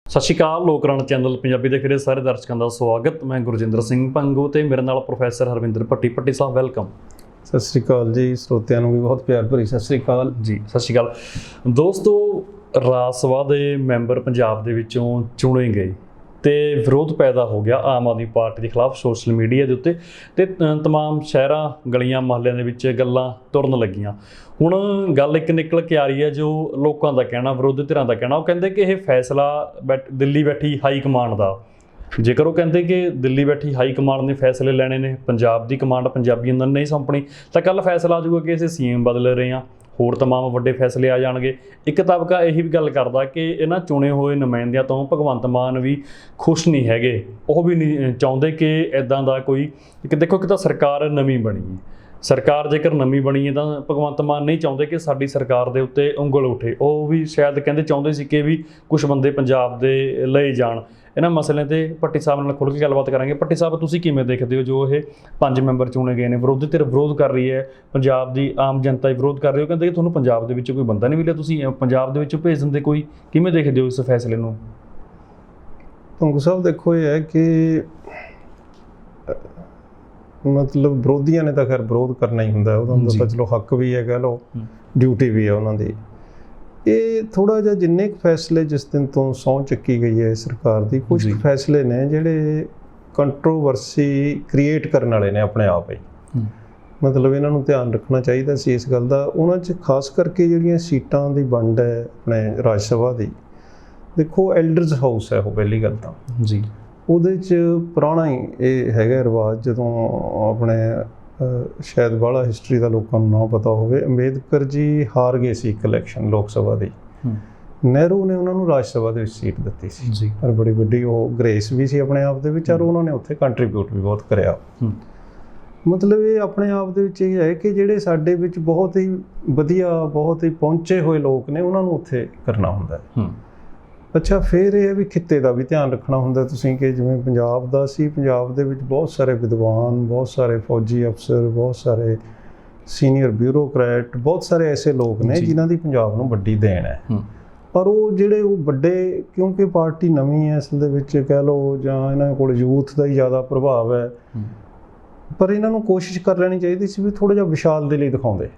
ਸਤਿ ਸ਼੍ਰੀ ਅਕਾਲ। ਲੋਕਰਾਣ ਚੈਨਲ ਪੰਜਾਬੀ ਦੇ ਖੇੜੇ ਸਾਰੇ ਦਰਸ਼ਕਾਂ ਦਾ ਸਵਾਗਤ। ਮੈਂ ਗੁਰਜਿੰਦਰ ਸਿੰਘ ਭੰਗੂ ਤੇ ਮੇਰੇ ਨਾਲ ਪ੍ਰੋਫੈਸਰ ਹਰਵਿੰਦਰ ਭੱਟੀ ਸਾਹਿਬ। ਵੈਲਕਮ। ਸਤਿ ਸ਼੍ਰੀ ਅਕਾਲ ਜੀ। ਸਰੋਤਿਆਂ ਨੂੰ ਵੀ ਬਹੁਤ ਪਿਆਰ ਭਰੀ ਸਤਿ ਸ਼੍ਰੀ ਅਕਾਲ ਜੀ। ਸਤਿ ਸ਼੍ਰੀ ਅਕਾਲ ਦੋਸਤੋ। ਰਾਜ ਸਭਾ ਦੇ ਮੈਂਬਰ ਪੰਜਾਬ ਦੇ ਵਿੱਚੋਂ ਚੁਣੇ ਗਏ ਤੇ ਵਿਰੋਧ ਪੈਦਾ ਹੋ ਗਿਆ ਆਮ ਆਦਮੀ ਪਾਰਟੀ ਦੇ ਖਿਲਾਫ ਸੋਸ਼ਲ ਮੀਡੀਆ ਦੇ ਉੱਤੇ ਤੇ ਤਮਾਮ ਸ਼ਹਿਰਾਂ ਗਲੀਆਂ ਮੁਹੱਲਿਆਂ ਦੇ ਵਿੱਚ ਗੱਲਾਂ ਤੁਰਨ ਲੱਗੀਆਂ। ਹੁਣ ਗੱਲ ਇੱਕ ਨਿਕਲ ਕੇ ਆ ਰਹੀ ਹੈ, ਜੋ ਲੋਕਾਂ ਦਾ ਕਹਿਣਾ, ਵਿਰੋਧੀ ਧਿਰਾਂ ਦਾ ਕਹਿਣਾ, ਉਹ ਕਹਿੰਦੇ ਕਿ ਇਹ ਫੈਸਲਾ ਦਿੱਲੀ ਬੈਠੀ ਹਾਈ ਕਮਾਂਡ ਦਾ। ਜੇਕਰ ਉਹ ਕਹਿੰਦੇ ਕਿ ਦਿੱਲੀ ਬੈਠੀ ਹਾਈ ਕਮਾਂਡ ਨੇ ਫੈਸਲੇ ਲੈਣੇ ਨੇ, ਪੰਜਾਬ ਦੀ ਕਮਾਂਡ ਪੰਜਾਬੀਆਂ ਨੂੰ ਨਹੀਂ ਸੌਂਪਣੀ, ਤਾਂ ਕੱਲ੍ਹ ਫੈਸਲਾ ਆ ਜਾਊਗਾ ਕਿ ਅਸੀਂ CM ਬਦਲ ਰਹੇ ਹਾਂ, ਹੋਰ ਤਮਾਮ ਵੱਡੇ ਫੈਸਲੇ ਆ ਜਾਣਗੇ। ਇੱਕ ਤਬਕਾ ਇਹੀ ਵੀ ਗੱਲ ਕਰਦਾ ਕਿ ਇਹਨਾਂ ਚੁਣੇ ਹੋਏ ਨੁਮਾਇੰਦਿਆਂ ਤੋਂ ਭਗਵੰਤ ਮਾਨ ਵੀ ਖੁਸ਼ ਨਹੀਂ ਹੈਗੇ। ਉਹ ਵੀ ਨਹੀਂ ਚਾਹੁੰਦੇ ਕਿ ਇੱਦਾਂ ਦਾ ਕੋਈ ਦੇਖੋ ਕਿ ਤਾਂ ਸਰਕਾਰ ਨਵੀਂ ਬਣੀ ਹੈ। ਸਰਕਾਰ ਜੇਕਰ ਨਵੀਂ ਬਣੀ ਹੈ ਤਾਂ ਭਗਵੰਤ ਮਾਨ ਨਹੀਂ ਚਾਹੁੰਦੇ ਕਿ ਸਾਡੀ ਸਰਕਾਰ ਦੇ ਉੱਤੇ ਉਂਗਲ ਉੱਠੇ। ਉਹ ਵੀ ਸ਼ਾਇਦ ਕਹਿੰਦੇ ਚਾਹੁੰਦੇ ਸੀ ਕਿ ਵੀ ਕੁਛ ਬੰਦੇ ਪੰਜਾਬ ਦੇ ਲਏ ਜਾਣ। ਇਹਨਾਂ ਮਸਲਿਆਂ 'ਤੇ ਭੱਟੀ ਸਾਹਿਬ ਨਾਲ ਖੁੱਲ੍ਹ ਕੇ ਗੱਲਬਾਤ ਕਰਾਂਗੇ। ਭੱਟੀ ਸਾਹਿਬ, ਤੁਸੀਂ ਕਿਵੇਂ ਦੇਖਦੇ ਹੋ ਜੋ ਇਹ 5 ਮੈਂਬਰ ਚੁਣੇ ਗਏ ਨੇ? ਵਿਰੋਧੀ ਧਿਰ ਵਿਰੋਧ ਕਰ ਰਹੀ ਹੈ, ਪੰਜਾਬ ਦੀ ਆਮ ਜਨਤਾ ਵਿਰੋਧ ਕਰ ਰਹੀ ਹੈ। ਉਹ ਕਹਿੰਦੇ ਕਿ ਤੁਹਾਨੂੰ ਪੰਜਾਬ ਦੇ ਵਿੱਚ ਕੋਈ ਬੰਦਾ ਨਹੀਂ ਮਿਲਿਆ, ਤੁਸੀਂ ਪੰਜਾਬ ਦੇ ਵਿੱਚ ਭੇਜ ਦਿੰਦੇ ਕੋਈ। ਕਿਵੇਂ ਦੇਖਦੇ ਹੋ ਇਸ ਫੈਸਲੇ ਨੂੰ? ਭੰਗੂ ਸਾਹਿਬ, ਦੇਖੋ ਇਹ ਹੈ ਕਿ ਮਤਲਬ ਵਿਰੋਧੀਆਂ ਨੇ ਤਾਂ ਖੈਰ ਵਿਰੋਧ ਕਰਨਾ ਹੀ ਹੁੰਦਾ, ਉਹਦਾ ਤਾਂ ਚਲੋ ਹੱਕ ਵੀ ਹੈ, ਕਹਿ ਲਓ ਡਿਊਟੀ ਵੀ ਹੈ ਉਹਨਾਂ ਦੀ। ਇਹ ਥੋੜ੍ਹਾ ਜਿਹਾ ਜਿੰਨੇ ਕੁ ਫੈਸਲੇ ਜਿਸ ਦਿਨ ਤੋਂ ਸਹੁੰ ਚੱਕੀ ਗਈ ਹੈ ਸਰਕਾਰ ਦੀ, ਕੁਝ ਫੈਸਲੇ ਨੇ ਜਿਹੜੇ ਕੰਟਰੋਵਰਸੀ ਕ੍ਰੀਏਟ ਕਰਨ ਵਾਲੇ ਨੇ ਆਪਣੇ ਆਪ ਹੀ। ਮਤਲਬ ਇਹਨਾਂ ਨੂੰ ਧਿਆਨ ਰੱਖਣਾ ਚਾਹੀਦਾ ਸੀ ਇਸ ਗੱਲ ਦਾ। ਉਹਨਾਂ 'ਚ ਖਾਸ ਕਰਕੇ ਜਿਹੜੀਆਂ ਸੀਟਾਂ ਦੀ ਵੰਡ ਹੈ ਆਪਣੇ ਰਾਜ ਸਭਾ ਦੀ, ਦੇਖੋ ਐਲਡਰਜ਼ ਹਾਊਸ ਹੈ ਉਹ ਪਹਿਲੀ ਗੱਲ ਤਾਂ ਜੀ। ਉਹਦੇ 'ਚ ਪੁਰਾਣਾ ਹੀ ਇਹ ਹੈਗਾ ਰਿਵਾਜ਼, ਜਦੋਂ ਆਪਣੇ ਸ਼ਾਇਦ ਬਾਹਲਾ ਹਿਸਟਰੀ ਦਾ ਲੋਕਾਂ ਨੂੰ ਨਾ ਪਤਾ ਹੋਵੇ, ਅੰਬੇਦਕਰ ਜੀ ਹਾਰ ਗਏ ਸੀ ਇੱਕ ਇਲੈਕਸ਼ਨ ਲੋਕ ਸਭਾ ਦੀ। ਨਹਿਰੂ ਨੇ ਉਹਨਾਂ ਨੂੰ ਰਾਜ ਸਭਾ ਦੇ ਵਿੱਚ ਸੀਟ ਦਿੱਤੀ ਸੀ ਜੀ। ਪਰ ਬੜੀ ਵੱਡੀ ਉਹ ਗ੍ਰੇਸ ਵੀ ਸੀ ਆਪਣੇ ਆਪ ਦੇ ਵਿੱਚ, ਔਰ ਉਹਨਾਂ ਨੇ ਉੱਥੇ ਕੰਟਰੀਬਿਊਟ ਵੀ ਬਹੁਤ ਕਰਿਆ। ਮਤਲਬ ਇਹ ਆਪਣੇ ਆਪ ਦੇ ਵਿੱਚ ਇਹ ਹੈ ਕਿ ਜਿਹੜੇ ਸਾਡੇ ਵਿੱਚ ਬਹੁਤ ਹੀ ਵਧੀਆ, ਬਹੁਤ ਹੀ ਪਹੁੰਚੇ ਹੋਏ ਲੋਕ ਨੇ, ਉਹਨਾਂ ਨੂੰ ਉੱਥੇ ਕਰਨਾ ਹੁੰਦਾ ਹੈ। ਅੱਛਾ, ਫਿਰ ਇਹ ਵੀ ਖਿੱਤੇ ਦਾ ਵੀ ਧਿਆਨ ਰੱਖਣਾ ਹੁੰਦਾ ਤੁਸੀਂ, ਕਿ ਜਿਵੇਂ ਪੰਜਾਬ ਦਾ ਸੀ, ਪੰਜਾਬ ਦੇ ਵਿੱਚ ਬਹੁਤ ਸਾਰੇ ਵਿਦਵਾਨ, ਬਹੁਤ ਸਾਰੇ ਫੌਜੀ ਅਫਸਰ, ਬਹੁਤ ਸਾਰੇ ਸੀਨੀਅਰ ਬਿਊਰੋਕਰੈਟ, ਬਹੁਤ ਸਾਰੇ ਐਸੇ ਲੋਕ ਨੇ ਜਿਨ੍ਹਾਂ ਦੀ ਪੰਜਾਬ ਨੂੰ ਵੱਡੀ ਦੇਣ ਹੈ। ਪਰ ਉਹ ਜਿਹੜੇ ਉਹ ਵੱਡੇ, ਕਿਉਂਕਿ ਪਾਰਟੀ ਨਵੀਂ ਹੈ ਅਸਲ ਦੇ ਵਿੱਚ, ਕਹਿ ਲਓ, ਜਾਂ ਇਹਨਾਂ ਕੋਲ ਯੂਥ ਦਾ ਹੀ ਜ਼ਿਆਦਾ ਪ੍ਰਭਾਵ ਹੈ, ਪਰ ਇਹਨਾਂ ਨੂੰ ਕੋਸ਼ਿਸ਼ ਕਰ ਲੈਣੀ ਚਾਹੀਦੀ ਸੀ ਵੀ ਥੋੜ੍ਹਾ ਜਿਹਾ ਵਿਸ਼ਾਲ ਦੇ ਲਈ ਦਿਖਾਉਂਦੇ।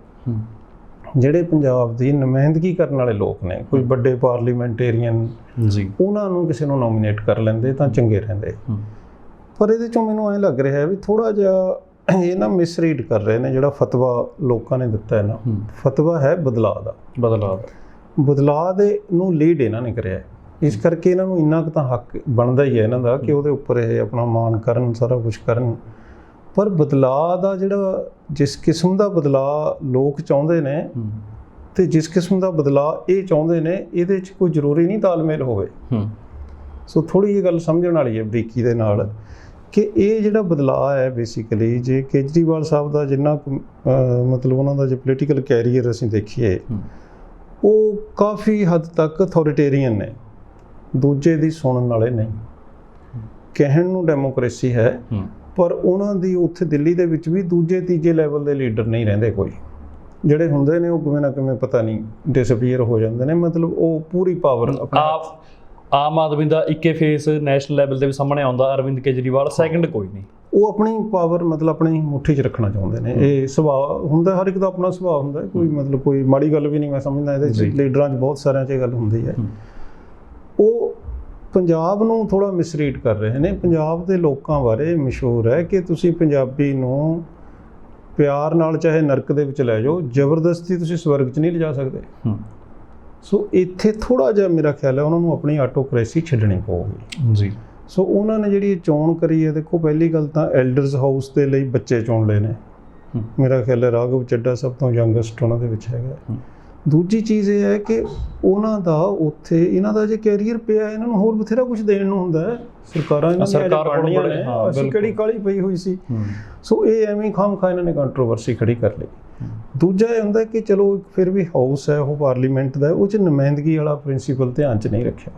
ਜਿਹੜੇ ਪੰਜਾਬ ਦੀ ਨੁਮਾਇੰਦਗੀ ਕਰਨ ਵਾਲੇ ਲੋਕ ਨੇ, ਕੋਈ ਵੱਡੇ ਪਾਰਲੀਮੈਂਟੇਰੀਅਨ ਜੀ, ਉਹਨਾਂ ਨੂੰ ਕਿਸੇ ਨੂੰ ਨੋਮੀਨੇਟ ਕਰ ਲੈਂਦੇ ਤਾਂ ਚੰਗੇ ਰਹਿੰਦੇ। ਪਰ ਇਹਦੇ 'ਚੋਂ ਮੈਨੂੰ ਐਂ ਲੱਗ ਰਿਹਾ ਵੀ ਥੋੜ੍ਹਾ ਜਿਹਾ ਇਹ ਨਾ ਮਿਸਰੀਡ ਕਰ ਰਹੇ ਨੇ। ਜਿਹੜਾ ਫਤਵਾ ਲੋਕਾਂ ਨੇ ਦਿੱਤਾ ਹੈ ਨਾ, ਫਤਵਾ ਹੈ ਬਦਲਾਅ ਦਾ। ਬਦਲਾਅ ਦੇ ਨੂੰ ਲੀਡ ਇਹਨਾਂ ਨੇ ਕਰਿਆ। ਇਸ ਕਰਕੇ ਇਹਨਾਂ ਨੂੰ ਇੰਨਾ ਕੁ ਤਾਂ ਹੱਕ ਬਣਦਾ ਹੀ ਹੈ ਇਹਨਾਂ ਦਾ ਕਿ ਉਹਦੇ ਉੱਪਰ ਇਹ ਆਪਣਾ ਮਾਣ ਕਰਨ, ਸਾਰਾ ਕੁਛ ਕਰਨ। ਪਰ ਬਦਲਾਅ ਦਾ ਜਿਹੜਾ, ਜਿਸ ਕਿਸਮ ਦਾ ਬਦਲਾਅ ਲੋਕ ਚਾਹੁੰਦੇ ਨੇ ਤੇ ਜਿਸ ਕਿਸਮ ਦਾ ਬਦਲਾਅ ਇਹ ਚਾਹੁੰਦੇ ਨੇ, ਇਹਦੇ 'ਚ ਕੋਈ ਜ਼ਰੂਰੀ ਨਹੀਂ ਤਾਲਮੇਲ ਹੋਵੇ। ਸੋ ਥੋੜ੍ਹੀ ਜਿਹੀ ਗੱਲ ਸਮਝਣ ਵਾਲੀ ਹੈ ਬਰੀਕੀ ਦੇ ਨਾਲ, ਕਿ ਇਹ ਜਿਹੜਾ ਬਦਲਾਅ ਹੈ ਬੇਸਿਕਲੀ, ਜੇ ਕੇਜਰੀਵਾਲ ਸਾਹਿਬ ਦਾ ਜਿੰਨਾ ਮਤਲਬ ਉਹਨਾਂ ਦਾ ਜੇ ਪੋਲੀਟੀਕਲ ਕੈਰੀਅਰ ਅਸੀਂ ਦੇਖੀਏ, ਉਹ ਕਾਫੀ ਹੱਦ ਤੱਕ ਅਥੋਰੀਟੇਰੀਅਨ ਨੇ, ਦੂਜੇ ਦੀ ਸੁਣਨ ਵਾਲੇ ਨਹੀਂ। ਕਹਿਣ ਨੂੰ ਡੈਮੋਕ੍ਰੇਸੀ ਹੈ, ਪਰ ਉਹਨਾਂ ਦੀ ਉੱਥੇ ਦਿੱਲੀ ਦੇ ਵਿੱਚ ਵੀ ਦੂਜੇ ਤੀਜੇ ਲੈਵਲ ਦੇ ਲੀਡਰ ਨਹੀਂ ਰਹਿੰਦੇ। ਕੋਈ ਜਿਹੜੇ ਹੁੰਦੇ ਨੇ ਉਹ ਕਿਵੇਂ ਨਾ ਕਿਵੇਂ ਪਤਾ ਨਹੀਂ ਡਿਸਅਪੀਅਰ ਹੋ ਜਾਂਦੇ ਨੇ। ਮਤਲਬ ਉਹ ਪੂਰੀ ਪਾਵਰ ਆਮ ਆਦਮੀ ਦਾ ਇੱਕੇ ਫੇਸ ਨੈਸ਼ਨਲ ਲੈਵਲ ਦੇ ਵੀ ਸਾਹਮਣੇ ਆਉਂਦਾ, ਅਰਵਿੰਦ ਕੇਜਰੀਵਾਲ, ਸੈਕਿੰਡ ਕੋਈ ਨਹੀਂ। ਉਹ ਆਪਣੀ ਪਾਵਰ ਮਤਲਬ ਆਪਣੀ ਮੁੱਠੀ 'ਚ ਰੱਖਣਾ ਚਾਹੁੰਦੇ ਨੇ। ਇਹ ਸੁਭਾਅ ਹੁੰਦਾ, ਹਰ ਇੱਕ ਦਾ ਆਪਣਾ ਸੁਭਾਅ ਹੁੰਦਾ। ਕੋਈ ਮਤਲਬ ਕੋਈ ਮਾੜੀ ਗੱਲ ਵੀ ਨਹੀਂ ਮੈਂ ਸਮਝਦਾ ਇਹਦੇ 'ਚ। ਲੀਡਰਾਂ 'ਚ ਬਹੁਤ ਸਾਰਿਆਂ 'ਚ ਇਹ ਗੱਲ ਹੁੰਦੀ ਹੈ। ਉਹ ਪੰਜਾਬ ਨੂੰ ਥੋੜ੍ਹਾ ਮਿਸਰੀਡ ਕਰ ਰਹੇ ਨੇ। ਪੰਜਾਬ ਦੇ ਲੋਕਾਂ ਬਾਰੇ ਮਸ਼ਹੂਰ ਹੈ ਕਿ ਤੁਸੀਂ ਪੰਜਾਬੀ ਨੂੰ ਪਿਆਰ ਨਾਲ ਚਾਹੇ ਨਰਕ ਦੇ ਵਿੱਚ ਲੈ ਜਾਓ, ਜ਼ਬਰਦਸਤੀ ਤੁਸੀਂ ਸਵਰਗ 'ਚ ਨਹੀਂ ਲਿਜਾ ਸਕਦੇ। ਸੋ ਇੱਥੇ ਥੋੜ੍ਹਾ ਜਿਹਾ ਮੇਰਾ ਖਿਆਲ ਹੈ ਉਹਨਾਂ ਨੂੰ ਆਪਣੀ ਆਟੋਕ੍ਰੇਸੀ ਛੱਡਣੀ ਪਊਗੀ ਜੀ। ਸੋ ਉਹਨਾਂ ਨੇ ਜਿਹੜੀ ਚੋਣ ਕਰੀ ਹੈ, ਦੇਖੋ ਪਹਿਲੀ ਗੱਲ ਤਾਂ ਐਲਡਰਜ਼ ਹਾਊਸ ਦੇ ਲਈ ਬੱਚੇ ਚੁਣ ਲਏ ਨੇ। ਮੇਰਾ ਖਿਆਲ ਹੈ ਰਾਘਵ ਚੱਡਾ ਸਭ ਤੋਂ ਯੰਗੈਸਟ ਉਹਨਾਂ ਦੇ ਵਿੱਚ ਹੈਗਾ। ਦੂਜੀ ਚੀਜ਼ ਇਹ ਹੈ ਕਿ ਉਹਨਾਂ ਦਾ ਉੱਥੇ ਇਹਨਾਂ ਦਾ ਜੇ ਕੈਰੀਅਰ ਪਿਆ, ਇਹਨਾਂ ਨੂੰ ਹੋਰ ਬਥੇਰਾ ਕੁਝ ਦੇਣ ਨੂੰ ਹੁੰਦਾ ਹੈ। ਸਰਕਾਰਾਂ ਇਹਨਾਂ ਦੀਆਂ ਬਣਨੀਆਂ ਨੇ, ਅਸੀਂ ਕਿਹੜੀ ਕਾਹਲੀ ਪਈ ਹੋਈ ਸੀ। ਸੋ ਇਹ ਐਵੇਂ ਖਾਮਖਾ ਇਹਨਾਂ ਨੇ ਕੰਟਰੋਵਰਸੀ ਖੜੀ ਕਰ ਲਈ। ਦੂਜਾ ਇਹ ਹੁੰਦਾ ਕਿ ਚਲੋ ਫਿਰ ਵੀ ਹਾਊਸ ਹੈ, ਉਹ ਪਾਰਲੀਮੈਂਟ ਦਾ, ਉਹ 'ਚ ਨੁਮਾਇੰਦਗੀ ਵਾਲਾ ਪ੍ਰਿੰਸੀਪਲ ਧਿਆਨ 'ਚ ਨਹੀਂ ਰੱਖਿਆ।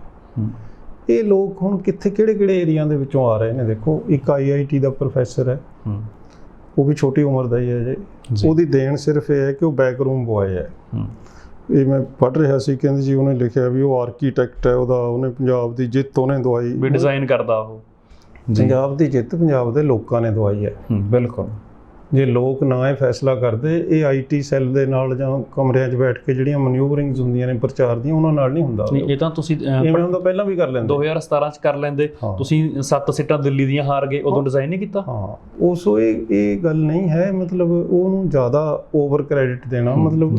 ਇਹ ਲੋਕ ਹੁਣ ਕਿੱਥੇ ਕਿਹੜੇ ਏਰੀਆ ਦੇ ਵਿੱਚੋਂ ਆ ਰਹੇ ਨੇ? ਦੇਖੋ, ਇੱਕ IIT ਦਾ ਪ੍ਰੋਫੈਸਰ ਹੈ, ਉਹ ਵੀ ਛੋਟੀ ਉਮਰ ਦਾ ਹੀ ਹੈ ਜੀ। ਉਹਦੀ ਦੇਣ ਸਿਰਫ ਇਹ ਹੈ ਕਿ ਉਹ ਬੈਕਰੂਮ ਬੁਆਏ ਹੈ। ਇਹ ਮੈਂ ਪੜ੍ਹ ਰਿਹਾ ਸੀ, ਕਹਿੰਦੇ ਜੀ ਉਹਨੇ ਲਿਖਿਆ ਵੀ ਉਹ ਆਰਕੀਟੈਕਟ ਹੈ, ਉਹਨੇ ਪੰਜਾਬ ਦੀ ਜਿੱਤ ਉਹਨੇ ਦਵਾਈ, ਵੀ ਡਿਜ਼ਾਈਨ ਕਰਦਾ ਉਹ। ਪੰਜਾਬ ਦੀ ਜਿੱਤ ਪੰਜਾਬ ਦੇ ਲੋਕਾਂ ਨੇ ਦਵਾਈ ਹੈ। ਬਿਲਕੁਲ। ਜੇ ਲੋਕ ਨਾ ਇਹ ਫੈਸਲਾ ਕਰਦੇ, ਇਹ ਆਈਟੀ ਸੈੱਲ ਦੇ ਨਾਲ ਜਾਂ ਕਮਰਿਆਂ 'ਚ ਬੈਠ ਕੇ ਜਿਹੜੀਆਂ ਮਨਿਊਵਰਿੰਗਸ ਹੁੰਦੀਆਂ ਨੇ ਪ੍ਰਚਾਰ ਦੀਆਂ, ਉਹਨਾਂ ਨਾਲ ਨਹੀਂ ਹੁੰਦਾ। ਇਹ ਤਾਂ ਤੁਸੀਂ ਇਵੇਂ ਹੁੰਦਾ ਪਹਿਲਾਂ ਵੀ ਕਰ ਲੈਂਦੇ, 2017 ਚ ਕਰ ਲੈਂਦੇ ਤੁਸੀਂ। 7 ਸੀਟਾਂ ਦਿੱਲੀ ਦੀਆਂ ਹਾਰ ਗਏ, ਉਦੋਂ ਡਿਜ਼ਾਈਨ ਨਹੀਂ ਕੀਤਾ। ਹਾਂ, ਉਸ ਇਹ ਗੱਲ ਨਹੀਂ ਹੈ, ਮਤਲਬ ਉਹਨੂੰ ਜ਼ਿਆਦਾ ਓਵਰ ਕ੍ਰੈਡਿਟ ਦੇਣਾ। ਮਤਲਬ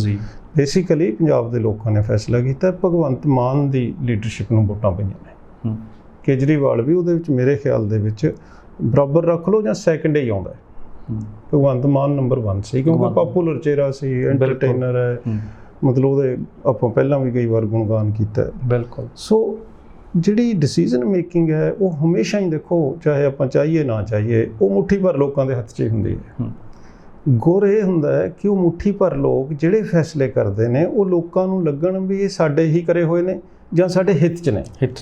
ਬੇਸਿਕਲੀ ਪੰਜਾਬ ਦੇ ਲੋਕਾਂ ਨੇ ਫੈਸਲਾ ਕੀਤਾ। ਭਗਵੰਤ ਮਾਨ ਦੀ ਲੀਡਰਸ਼ਿਪ ਨੂੰ ਵੋਟਾਂ ਪਈਆਂ ਨੇ। ਕੇਜਰੀਵਾਲ ਵੀ ਉਹਦੇ ਵਿੱਚ ਮੇਰੇ ਖਿਆਲ ਦੇ ਵਿੱਚ ਬਰਾਬਰ ਰੱਖ ਲਓ ਜਾਂ ਸੈਕੰਡ ਹੀ ਆਉਂਦਾ। ਭਗਵੰਤ ਮਾਨ ਨੰਬਰ 1 ਸੀ, ਕਿਉਂਕਿ ਪਪੂਲਰ ਚਿਹਰਾ ਸੀ, ਐਂਟਰਟੇਨਰ ਹੈ, ਮਤਲਬ ਉਹਦੇ ਆਪਾਂ ਪਹਿਲਾਂ ਵੀ ਕਈ ਵਾਰ ਗੁਣਗਾਨ ਕੀਤਾ। ਬਿਲਕੁਲ। ਸੋ ਜਿਹੜੀ ਡਿਸੀਜ਼ਨ ਮੇਕਿੰਗ ਹੈ ਉਹ ਹਮੇਸ਼ਾ ਹੀ ਦੇਖੋ, ਚਾਹੇ ਆਪਾਂ ਚਾਹੀਏ ਨਾ ਚਾਹੀਏ, ਉਹ ਮੁੱਠੀ ਭਰ ਲੋਕਾਂ ਦੇ ਹੱਥ 'ਚ ਹੀ ਹੁੰਦੀ ਹੈ। ਗੁਰ ਇਹ ਹੁੰਦਾ ਹੈ ਕਿ ਉਹ ਮੁੱਠੀ ਭਰ ਲੋਕ ਜਿਹੜੇ ਫੈਸਲੇ ਕਰਦੇ ਨੇ, ਉਹ ਲੋਕਾਂ ਨੂੰ ਲੱਗਣ ਵੀ ਇਹ ਸਾਡੇ ਹੀ ਕਰੇ ਹੋਏ ਨੇ ਜਾਂ ਸਾਡੇ ਹਿੱਤ 'ਚ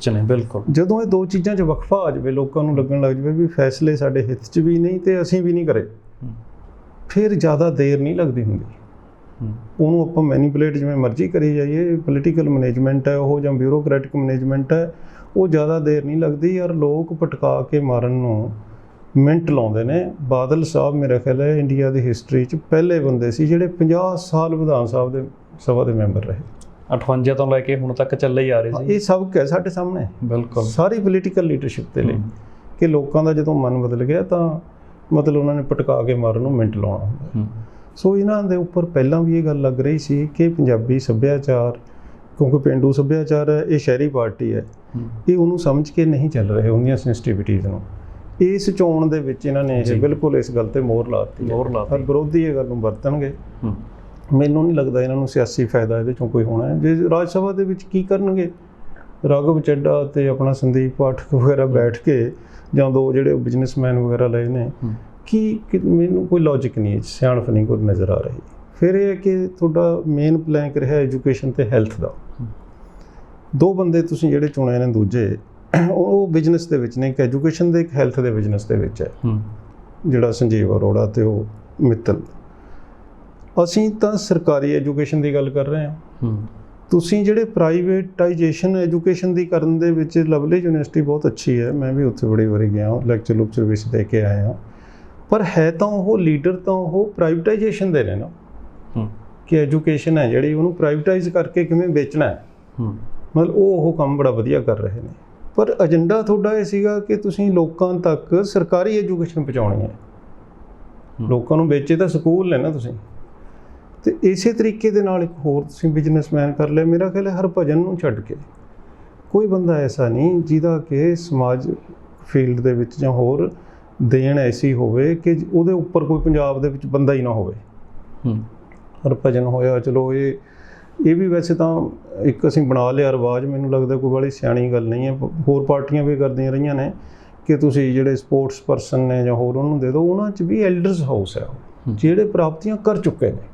ਨੇ। ਬਿਲਕੁਲ। ਜਦੋਂ ਇਹ ਦੋ ਚੀਜ਼ਾਂ 'ਚ ਵਕਫਾ ਆ ਜਾਵੇ, ਲੋਕਾਂ ਨੂੰ ਲੱਗਣ ਲੱਗ ਜਾਵੇ ਵੀ ਫੈਸਲੇ ਸਾਡੇ ਹਿੱਤ 'ਚ ਵੀ ਨਹੀਂ ਤੇ ਅਸੀਂ ਵੀ ਨਹੀਂ ਕਰੇ, ਫਿਰ ਜ਼ਿਆਦਾ ਦੇਰ ਨਹੀਂ ਲੱਗਦੀ ਹੁੰਦੀ। ਉਹਨੂੰ ਆਪਾਂ ਮੈਨੀਪੂਲੇਟ ਜਿਵੇਂ ਮਰਜ਼ੀ ਕਰੀ ਜਾਈਏ, ਪੋਲੀਟੀਕਲ ਮੈਨੇਜਮੈਂਟ ਹੈ ਉਹ ਜਾਂ ਬਿਊਰੋਕ੍ਰੈਟਿਕ ਮੈਨੇਜਮੈਂਟ ਹੈ, ਉਹ ਜ਼ਿਆਦਾ ਦੇਰ ਨਹੀਂ ਲੱਗਦੀ। ਯਾਰ ਲੋਕ ਪਟਕਾ ਕੇ ਮਾਰਨ ਨੂੰ ਮਿੰਟ ਲਾਉਂਦੇ ਨੇ। ਬਾਦਲ ਸਾਹਿਬ ਮੇਰੇ ਖਿਆਲ ਹੈ ਇੰਡੀਆ ਦੀ ਹਿਸਟਰੀ 'ਚ ਪਹਿਲੇ ਬੰਦੇ ਸੀ ਜਿਹੜੇ 50 ਸਾਲ ਵਿਧਾਨ ਸਭਾ ਦੇ ਮੈਂਬਰ ਰਹੇ। 58 ਤੋਂ ਲੈ ਕੇ ਹੁਣ ਤੱਕ ਚੱਲੇ ਹੀ ਆ ਰਹੇ ਸੀ। ਇਹ ਸਬਕ ਹੈ ਸਾਡੇ ਸਾਹਮਣੇ। ਬਿਲਕੁਲ। ਸਾਰੀ ਪੋਲੀਟੀਕਲ ਲੀਡਰਸ਼ਿਪ ਦੇ ਲਈ ਕਿ ਲੋਕਾਂ ਦਾ ਜਦੋਂ ਮਨ ਬਦਲ ਗਿਆ ਤਾਂ ਮਤਲਬ ਉਹਨਾਂ ਨੇ ਪਟਕਾ ਕੇ ਮਾਰਨ ਨੂੰ ਮਿੰਟ ਲਾਉਣਾ ਹੁੰਦਾ। ਸੋ ਇਹਨਾਂ ਦੇ ਉੱਪਰ ਪਹਿਲਾਂ ਵੀ ਇਹ ਗੱਲ ਲੱਗ ਰਹੀ ਸੀ ਕਿ ਪੰਜਾਬੀ ਸੱਭਿਆਚਾਰ, ਕਿਉਂਕਿ ਪੇਂਡੂ ਸੱਭਿਆਚਾਰ ਹੈ, ਇਹ ਸ਼ਹਿਰੀ ਪਾਰਟੀ ਹੈ, ਇਹ ਉਹਨੂੰ ਸਮਝ ਕੇ ਨਹੀਂ ਚੱਲ ਰਹੇ ਉਹਦੀਆਂ ਸੈਂਸਿਟੀਵਿਟੀਜ਼ ਨੂੰ। ਇਸ ਚੋਣ ਦੇ ਵਿੱਚ ਇਹਨਾਂ ਨੇ ਇਹ ਬਿਲਕੁਲ ਇਸ ਗੱਲ ਤੇ ਮੋਹਰ ਲਾਤੀ। ਪਰ ਵਿਰੋਧੀ ਇਹ ਗੱਲ ਨੂੰ ਵਰਤਣਗੇ। ਮੈਨੂੰ ਨਹੀਂ ਲੱਗਦਾ ਇਹਨਾਂ ਨੂੰ ਸਿਆਸੀ ਫਾਇਦਾ ਇਹਦੇ ਚੋਂ ਕੋਈ ਹੋਣਾ ਹੈ। ਜੇ ਰਾਜ ਸਭਾ ਦੇ ਵਿੱਚ ਕੀ ਕਰਨਗੇ, ਰਾਘਵ ਚੱਡਾ ਤੇ ਆਪਣਾ ਸੰਦੀਪ ਪਾਠਕ ਵਗੈਰਾ ਬੈਠ ਕੇ, ਜਾਂ ਦੋ ਜਿਹੜੇ ਬਿਜ਼ਨਸਮੈਨ ਵਗੈਰਾ ਲਏ ਨੇ, ਮੈਨੂੰ ਕੋਈ ਲੌਜਿਕ ਨਹੀਂ, ਸਿਆਣਪ ਨਹੀਂ ਕੋਈ ਨਜ਼ਰ ਆ ਰਹੀ। ਫਿਰ ਇਹ ਹੈ ਕਿ ਤੁਹਾਡਾ ਮੇਨ ਪਲੈਂਕ ਰਿਹਾ ਐਜੂਕੇਸ਼ਨ ਤੇ ਹੈਲਥ ਦਾ। ਦੋ ਬੰਦੇ ਤੁਸੀਂ ਜਿਹੜੇ ਚੁਣੇ ਨੇ ਦੂਜੇ, ਉਹ ਬਿਜ਼ਨਸ ਦੇ ਵਿੱਚ ਨੇ, ਇੱਕ ਐਜੂਕੇਸ਼ਨ ਦੇ, ਇੱਕ ਹੈਲਥ ਦੇ ਬਿਜ਼ਨਸ ਦੇ ਵਿੱਚ ਹੈ, ਜਿਹੜਾ ਸੰਜੀਵ ਅਰੋੜਾ ਤੇ ਉਹ ਮਿੱਤਲ। ਅਸੀਂ ਤਾਂ ਸਰਕਾਰੀ ਐਜੂਕੇਸ਼ਨ ਦੀ ਗੱਲ ਕਰ ਰਹੇ ਹਾਂ। ਤੁਸੀਂ ਜਿਹੜੇ ਪ੍ਰਾਈਵੇਟਾਈਜੇਸ਼ਨ ਐਜੂਕੇਸ਼ਨ ਦੀ ਕਰਨ ਦੇ ਵਿੱਚ, ਲਵਲੀ ਯੂਨੀਵਰਸਿਟੀ ਬਹੁਤ ਅੱਛੀ ਹੈ, ਮੈਂ ਵੀ ਉੱਥੇ ਬੜੀ ਵਾਰੀ ਗਿਆ, ਲੈਕਚਰ ਵੀ ਦੇ ਕੇ ਆਏ ਹਾਂ, ਪਰ ਹੈ ਤਾਂ ਉਹ ਲੀਡਰ ਤਾਂ ਉਹ ਪ੍ਰਾਈਵੇਟਾਈਜੇਸ਼ਨ ਦੇ ਨੇ ਨਾ, ਕਿ ਐਜੂਕੇਸ਼ਨ ਹੈ ਜਿਹੜੀ ਉਹਨੂੰ ਪ੍ਰਾਈਵੇਟਾਈਜ਼ ਕਰਕੇ ਕਿਵੇਂ ਵੇਚਣਾ ਹੈ। ਮਤਲਬ ਉਹ ਕੰਮ ਬੜਾ ਵਧੀਆ ਕਰ ਰਹੇ ਨੇ। ਪਰ ਏਜੰਡਾ ਤੁਹਾਡਾ ਇਹ ਸੀਗਾ ਕਿ ਤੁਸੀਂ ਲੋਕਾਂ ਤੱਕ ਸਰਕਾਰੀ ਐਜੂਕੇਸ਼ਨ ਪਹੁੰਚਾਉਣੀ ਹੈ। ਲੋਕਾਂ ਨੂੰ ਵੇਚੇ ਤਾਂ ਸਕੂਲ ਨੇ ਨਾ ਤੁਸੀਂ। ਤੇ ਇਸੇ ਤਰੀਕੇ ਦੇ ਨਾਲ ਇੱਕ ਹੋਰ ਤੁਸੀਂ ਬਿਜ਼ਨਸਮੈਨ ਕਰ ਲਿਆ। ਮੇਰਾ ਖਿਆਲ ਹੈ ਹਰਭਜਨ ਨੂੰ ਛੱਡ ਕੇ ਕੋਈ ਬੰਦਾ ਐਸਾ ਨਹੀਂ ਜਿਹਦਾ ਕਿ ਸਮਾਜ ਫੀਲਡ ਦੇ ਵਿੱਚ ਜਾਂ ਹੋਰ ਦੇਣ ਐਸੀ ਹੋਵੇ ਕਿ ਉਹਦੇ ਉੱਪਰ ਕੋਈ ਪੰਜਾਬ ਦੇ ਵਿੱਚ ਬੰਦਾ ਹੀ ਨਾ ਹੋਵੇ। ਹਰਭਜਨ ਹੋਇਆ, ਚਲੋ ਇਹ ਵੀ ਵੈਸੇ ਤਾਂ ਇੱਕ ਅਸੀਂ ਬਣਾ ਲਿਆ ਰਿਵਾਜ਼, ਮੈਨੂੰ ਲੱਗਦਾ ਕੋਈ ਬੜੀ ਸਿਆਣੀ ਗੱਲ ਨਹੀਂ ਹੈ। ਹੋਰ ਪਾਰਟੀਆਂ ਵੀ ਕਰਦੀਆਂ ਰਹੀਆਂ ਨੇ ਕਿ ਤੁਸੀਂ ਜਿਹੜੇ ਸਪੋਰਟਸ ਪਰਸਨ ਨੇ ਜਾਂ ਹੋਰ ਉਹਨੂੰ ਦੇ ਦਿਓ। ਉਹਨਾਂ 'ਚ ਵੀ ਐਲਡਰਸ ਹਾਊਸ ਹੈ ਉਹ, ਜਿਹੜੇ ਪ੍ਰਾਪਤੀਆਂ ਕਰ ਚੁੱਕੇ ਨੇ।